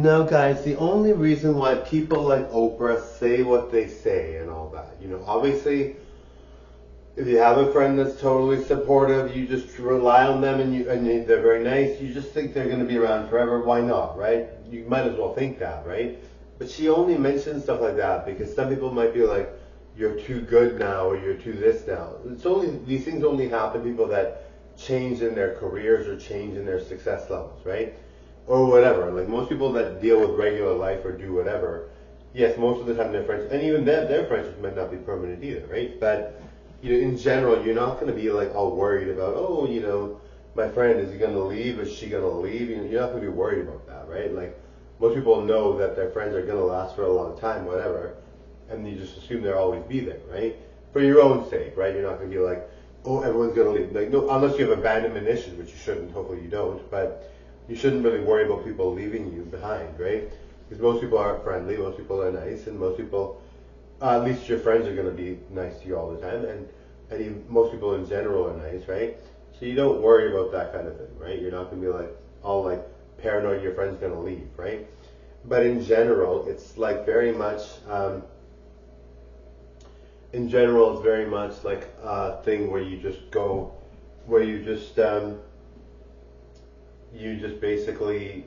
No, guys, the only reason why people like Oprah say what they say and all that, obviously, if you have a friend that's totally supportive, you just rely on them and they're very nice, you just think they're going to be around forever. Why not, right? You might as well think that, right? But she only mentions stuff like that because some people might be like, you're too good now or you're too this now. These things only happen to people that change in their careers or change in their success levels, right? Or whatever. Like most people that deal with regular life or do whatever, yes, most of the time their friends, and even their friendships might not be permanent either, right? But in general, you're not going to be like all worried about, my friend, is he going to leave? Is she going to leave? You're not going to be worried about that, right? Like most people know that their friends are going to last for a long time, whatever, and you just assume they'll always be there, right? For your own sake, right? You're not going to be like, oh, everyone's going to leave. Like, no, unless you have abandonment issues, which you shouldn't. Hopefully you don't, but you shouldn't really worry about people leaving you behind, right? Because most people aren't friendly, most people are nice, and most people, at least your friends are going to be nice to you all the time, and most people in general are nice, right? So you don't worry about that kind of thing, right? You're not going to be like all like paranoid your friend's going to leave, right? But in general, it's like very much. In general, it's very much like a thing where you just go, where you just basically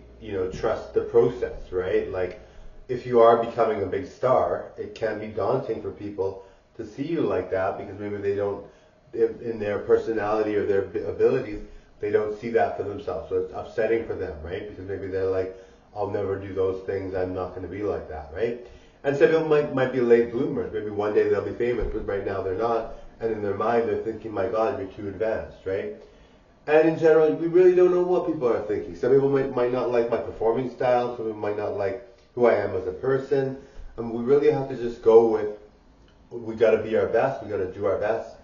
trust the process, right? Like if you are becoming a big star, it can be daunting for people to see you like that because maybe they don't, in their personality or their abilities, they don't see that for themselves. So it's upsetting for them, right? Because maybe they're like, I'll never do those things. I'm not going to be like that, right? And some people might be late bloomers. Maybe one day they'll be famous, but right now they're not. And in their mind, they're thinking, my God, you're too advanced, right? And in general, we really don't know what people are thinking. Some people might not like my performing style. Some people might not like who I am as a person. And we really have to just go with, we got to be our best. We got to do our best.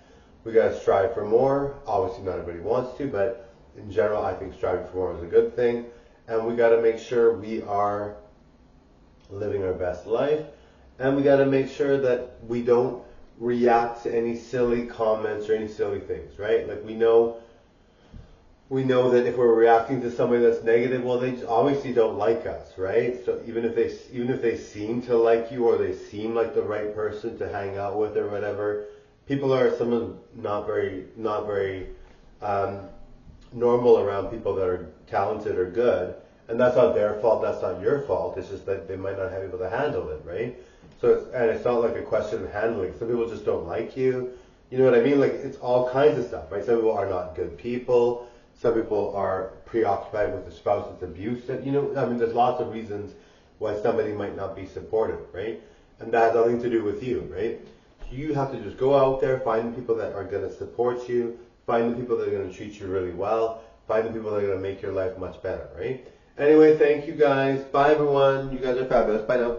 We got to strive for more. Obviously, not everybody wants to, but in general, I think striving for more is a good thing. And we got to make sure we are living our best life. And we got to make sure that we don't react to any silly comments or any silly things, right? Like we know that if we're reacting to somebody that's negative, well, they obviously don't like us, right? So even if they seem to like you or they seem like the right person to hang out with or whatever, people are someone not very normal around people that are talented or good, and that's not their fault. That's not your fault. It's just that they might not have able to handle it, right? So it's not like a question of handling. Some people just don't like you. You know what I mean? Like it's all kinds of stuff, right? Some people are not good people. Some people are preoccupied with the spouse that's abusive. There's lots of reasons why somebody might not be supportive, right? And that has nothing to do with you, right? You have to just go out there, find the people that are going to support you, find the people that are going to treat you really well, find the people that are going to make your life much better, right? Anyway, thank you guys. Bye, everyone. You guys are fabulous. Bye now.